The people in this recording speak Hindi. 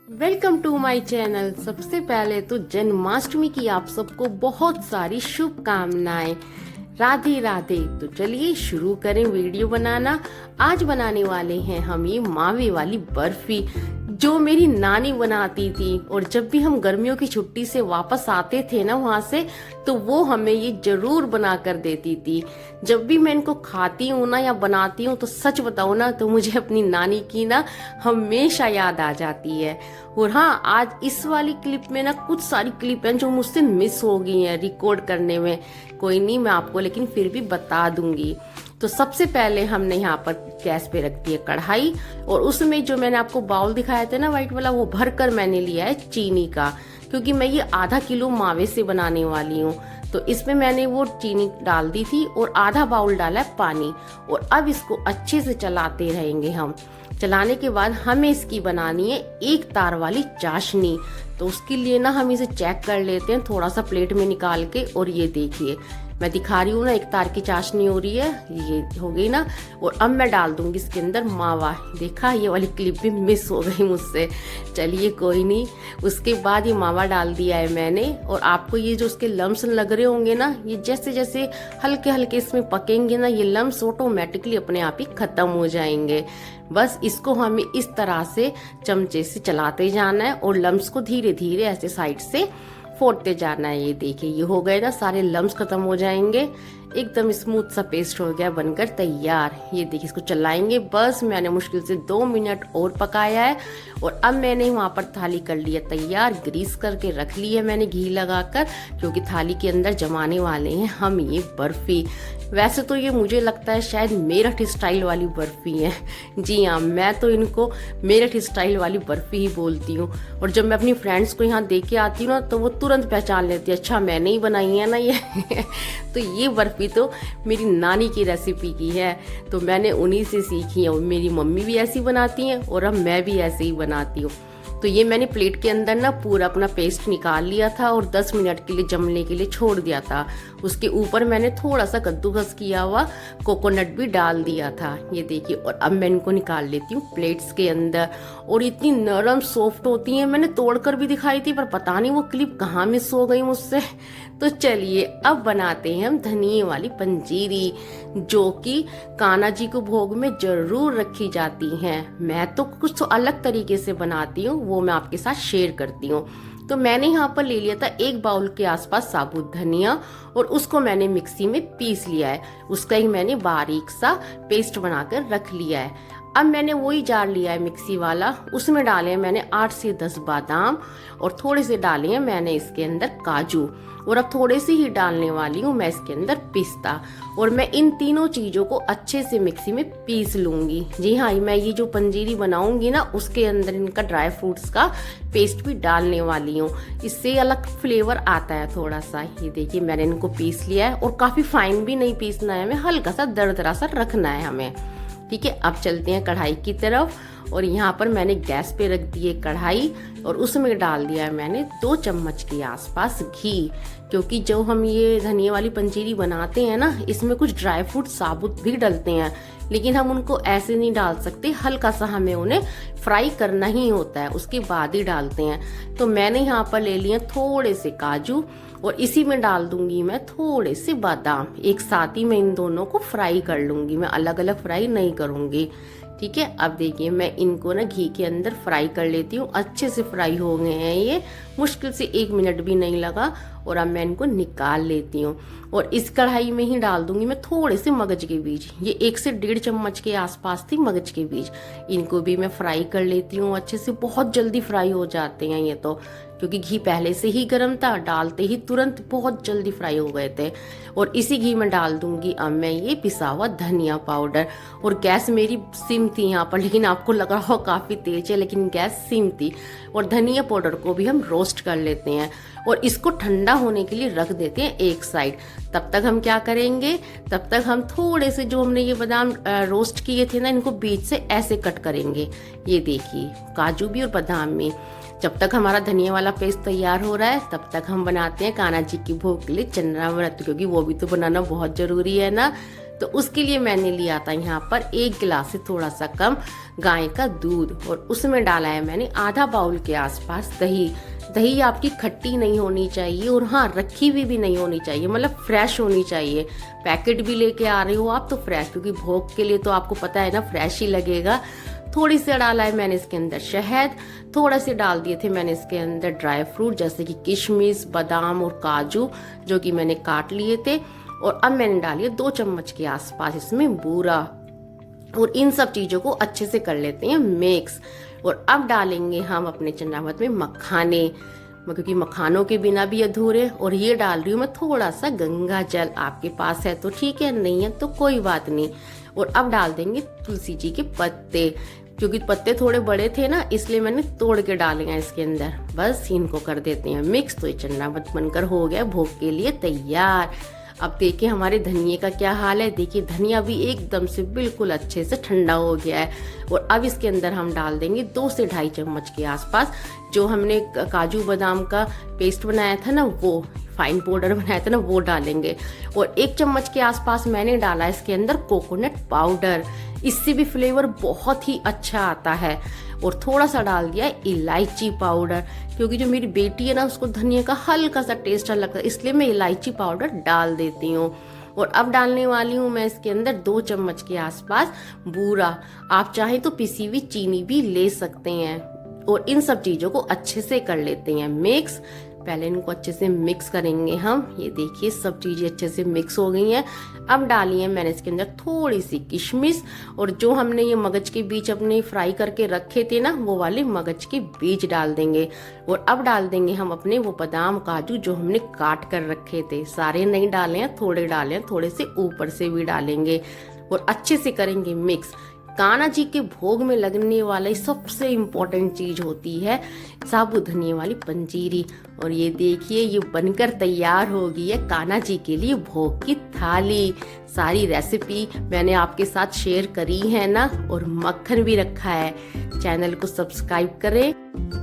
Welcome to my channel. सबसे पहले तो जन्माष्टमी की आप सबको बहुत सारी शुभकामनाएं। राधे राधे। तो चलिए शुरू करें वीडियो बनाना। आज बनाने वाले हैं हम ये मावे वाली बर्फी जो मेरी नानी बनाती थी, और जब भी हम गर्मियों की छुट्टी से वापस आते थे ना वहां से, तो वो हमें ये जरूर बना कर देती थी। जब भी मैं इनको खाती हूँ ना या बनाती हूँ तो सच बताऊँ ना तो मुझे अपनी नानी की ना हमेशा याद आ जाती है। और हाँ, आज इस वाली क्लिप में ना कुछ सारी क्लिप हैं जो मुझसे मिस हो गई हैं रिकॉर्ड करने में। कोई नहीं, मैं आपको लेकिन फिर भी बता दूंगी। तो सबसे पहले हमने यहाँ पर गैस पे रख दी है कढ़ाई, और उसमें जो मैंने आपको बाउल दिखाया था ना व्हाइट वाला, वो भरकर मैंने लिया है चीनी का, क्योंकि मैं ये आधा किलो मावे से बनाने वाली हूँ। तो इसमें मैंने वो चीनी डाल दी थी और आधा बाउल डाला है पानी। और अब इसको अच्छे से चलाते रहेंगे हम। चलाने के बाद हमें इसकी बनानी है एक तार वाली चाशनी। तो उसके लिए ना हम इसे चेक कर लेते हैं थोड़ा सा प्लेट में निकाल के। और ये देखिए मैं दिखा रही हूँ ना, एक तार की चाशनी हो रही है, ये हो गई ना। और अब मैं डाल दूंगी इसके अंदर मावा। देखा, ये वाली क्लिप भी मिस हो गई मुझसे, चलिए कोई नहीं। उसके बाद ये मावा डाल दिया है मैंने। और आपको ये जो उसके लम्स लग रहे होंगे ना, ये जैसे जैसे हल्के हल्के इसमें पकेंगे ना, ये लम्स ऑटोमेटिकली अपने आप ही खत्म हो जाएंगे। बस इसको हमें इस तरह से चमचे से चलाते जाना है और लम्स को धीरे धीरे ऐसे साइड से फोड़ते जाना है। ये देखिए, ये हो गए ना, सारे लम्स खत्म हो जाएंगे। एकदम स्मूथ सा पेस्ट हो गया, बनकर तैयार। ये देखिए, इसको चलाएंगे। बस मैंने मुश्किल से 2 मिनट और पकाया है। और अब मैंने वहां पर थाली कर लिया तैयार, ग्रीस करके रख ली है मैंने घी लगाकर, क्योंकि थाली के अंदर जमाने वाले हैं हम ये बर्फी। वैसे तो ये मुझे लगता है शायद मेरठ स्टाइल वाली बर्फी है। जी हाँ, मैं तो इनको मेरठ स्टाइल वाली बर्फी ही बोलती हूँ। और जब मैं अपनी फ्रेंड्स को यहाँ दे के आती हूँ ना, तो वो तुरंत पहचान लेती है, अच्छा मैंने ही बनाई है ना ये। तो ये बर्फी तो मेरी नानी की रेसिपी की है, तो मैंने उन्हीं से सीखी है। मेरी मम्मी भी ऐसी बनाती हैं और अब मैं भी ऐसे ही बनाती हूँ। तो ये मैंने प्लेट के अंदर ना पूरा अपना पेस्ट निकाल लिया था और 10 मिनट के लिए जमने के लिए छोड़ दिया था। उसके ऊपर मैंने थोड़ा सा कद्दूकस किया हुआ कोकोनट भी डाल दिया था। ये देखिए, और अब मैं इनको निकाल लेती हूँ प्लेट्स के अंदर। और इतनी नरम सॉफ्ट होती हैं, मैंने तोड़कर भी दिखाई थी पर पता नहीं वो क्लिप कहाँ मिस हो गई मुझसे। तो चलिए अब बनाते हैं हम धनिये वाली पंजीरी, जो कि कान्हा जी को भोग में जरूर रखी जाती हैं। मैं तो कुछ तो अलग तरीके से बनाती हूँ, वो मैं आपके साथ शेयर करती हूँ। तो मैंने यहाँ पर ले लिया था 1 बाउल के आसपास साबुत धनिया, और उसको मैंने मिक्सी में पीस लिया है। उसका ही मैंने बारीक सा पेस्ट बनाकर रख लिया है। अब मैंने वही जार लिया है मिक्सी वाला, उसमें डाले हैं मैंने 8 से 10 बादाम, और थोड़े से डाले हैं मैंने इसके अंदर काजू, और अब थोड़े से ही डालने वाली हूँ मैं इसके अंदर पिस्ता। और मैं इन तीनों चीजों को अच्छे से मिक्सी में पीस लूंगी। जी हाँ, मैं ये जो पंजीरी बनाऊंगी ना, उसके अंदर इनका ड्राई फ्रूट्स का पेस्ट भी डालने वाली हूँ। इससे अलग फ्लेवर आता है थोड़ा सा। ये देखिए, मैंने इनको पीस लिया है, और काफी फाइन भी नहीं पीसना है हमें, हल्का सा दरदरा सा रखना है हमें। ठीक है, अब चलते हैं कढ़ाई की तरफ। और यहाँ पर मैंने गैस पे रख दी है कढ़ाई, और उसमें डाल दिया है मैंने 2 चम्मच के आसपास घी। क्योंकि जो हम ये धनिया वाली पंजीरी बनाते हैं ना, इसमें कुछ ड्राई फ्रूट साबुत भी डलते हैं, लेकिन हम उनको ऐसे नहीं डाल सकते, हल्का सा हमें उन्हें फ्राई करना ही होता है, उसके बाद ही डालते हैं। तो मैंने यहाँ पर ले लिए थोड़े से काजू, और इसी में डाल दूंगी मैं थोड़े से बादाम। एक साथ ही मैं इन दोनों को फ्राई कर लूंगी, मैं अलग अलग फ्राई नहीं करूंगी। ठीक है, अब देखिए मैं इनको ना घी के अंदर फ्राई कर लेती हूँ। अच्छे से फ्राई हो गए हैं ये, मुश्किल से 1 मिनट भी नहीं लगा। और अब मैं इनको निकाल लेती हूँ, और इस कढ़ाई में ही डाल दूंगी मैं थोड़े से मगज के बीज। ये 1 से 1.5 चम्मच के आसपास थी मगज के बीज। इनको भी मैं फ्राई कर लेती हूँ अच्छे से। बहुत जल्दी फ्राई हो जाते हैं ये तो, क्योंकि घी पहले से ही गर्म था, डालते ही तुरंत बहुत जल्दी फ्राई हो गए थे। और इसी घी में डाल दूंगी अब मैं ये पिसा हुआ धनिया पाउडर। और गैस मेरी सिम थी यहाँ पर, लेकिन आपको लग रहा हो काफी तेज है, लेकिन गैस सिम थी। और धनिया पाउडर को भी हम रोस्ट कर लेते हैं, और इसको ठंडा होने के लिए रख देते हैं एक साइड। तब तक हम क्या करेंगे, तब तक हम थोड़े से जो हमने ये बादाम रोस्ट किए थे ना, इनको बीच से ऐसे कट करेंगे। ये देखिए, काजू भी और बादाम भी। जब तक हमारा धनिया वाला पेस्ट तैयार हो रहा है, तब तक हम बनाते हैं कान्हा जी की भोग के लिए चन्ना व्रत, क्योंकि वो भी तो बनाना बहुत जरूरी है ना। तो उसके लिए मैंने लिया था यहाँ पर 1 गिलास से थोड़ा सा कम गाय का दूध और उसमें डाला है मैंने आधा बाउल के आसपास दही। दही आपकी खट्टी नहीं होनी चाहिए और हाँ रखी हुई भी नहीं होनी चाहिए, मतलब फ्रेश होनी चाहिए। पैकेट भी लेके आ रहे हो आप तो फ्रेश, क्योंकि भोग के लिए तो आपको पता है ना फ्रेश ही लगेगा। थोड़ी सी डाला है मैंने इसके अंदर शहद, थोड़ा से डाल दिए थे मैंने इसके अंदर ड्राई फ्रूट जैसे कि किशमिश, बादाम और काजू जो कि मैंने काट लिए थे। और अब मैंने डाली 2 चम्मच के आसपास इसमें बूरा और इन सब चीज़ों को अच्छे से कर लेते हैं मिक्स। और अब डालेंगे हम अपने चनावत में मखाने, क्योंकि मखानों के बिना भी अधूरे। और ये डाल रही हूँ मैं थोड़ा सा गंगा जल, आपके पास है तो ठीक है, नहीं है तो कोई बात नहीं। और अब डाल देंगे तुलसी जी के पत्ते, क्योंकि पत्ते थोड़े बड़े थे ना इसलिए मैंने तोड़ के डाले हैं इसके अंदर। बस इनको कर देते हैं मिक्स। तो ये चनावत बनकर हो गया भोग के लिए तैयार। अब देखिए हमारे धनिये का क्या हाल है, देखिए धनिया भी एकदम से बिल्कुल अच्छे से ठंडा हो गया है। और अब इसके अंदर हम डाल देंगे 2 से 2.5 चम्मच के आसपास जो हमने काजू बादाम का पेस्ट बनाया था ना, वो फाइन पाउडर बनाया था ना, वो डालेंगे। और 1 चम्मच के आसपास मैंने डाला इसके अंदर कोकोनट पाउडर, इससे भी फ्लेवर बहुत ही अच्छा आता है। और थोड़ा सा डाल दिया इलायची पाउडर, क्योंकि जो मेरी बेटी है ना उसको धनिया का हल्का सा टेस्ट लगता है, इसलिए मैं इलायची पाउडर डाल देती हूँ। और अब डालने वाली हूँ मैं इसके अंदर 2 चम्मच के आसपास बूरा, आप चाहें तो पिसी हुई चीनी भी ले सकते हैं। और इन सब चीज़ों को अच्छे से कर लेते हैं मिक्स। पहले इनको अच्छे से मिक्स करेंगे हम। ये देखिए सब चीज़ें अच्छे से मिक्स हो गई हैं। अब डाली है मैंने इसके अंदर थोड़ी सी किशमिश, और जो हमने ये मगज के बीज अपने फ्राई करके रखे थे ना, वो वाले मगज के बीज डाल देंगे। और अब डाल देंगे हम अपने वो बादाम काजू जो हमने काट कर रखे थे। सारे नहीं डाले हैं, थोड़े डाले हैं, थोड़े से ऊपर से भी डालेंगे और अच्छे से करेंगे मिक्स। कान्हा जी के भोग में लगने वाली सबसे इम्पोर्टेंट चीज होती है साबुत धनिया वाली पंजीरी। और ये देखिए ये बनकर तैयार हो गई है कान्हा जी के लिए भोग की थाली। सारी रेसिपी मैंने आपके साथ शेयर करी है ना, और मक्खन भी रखा है। चैनल को सब्सक्राइब करें।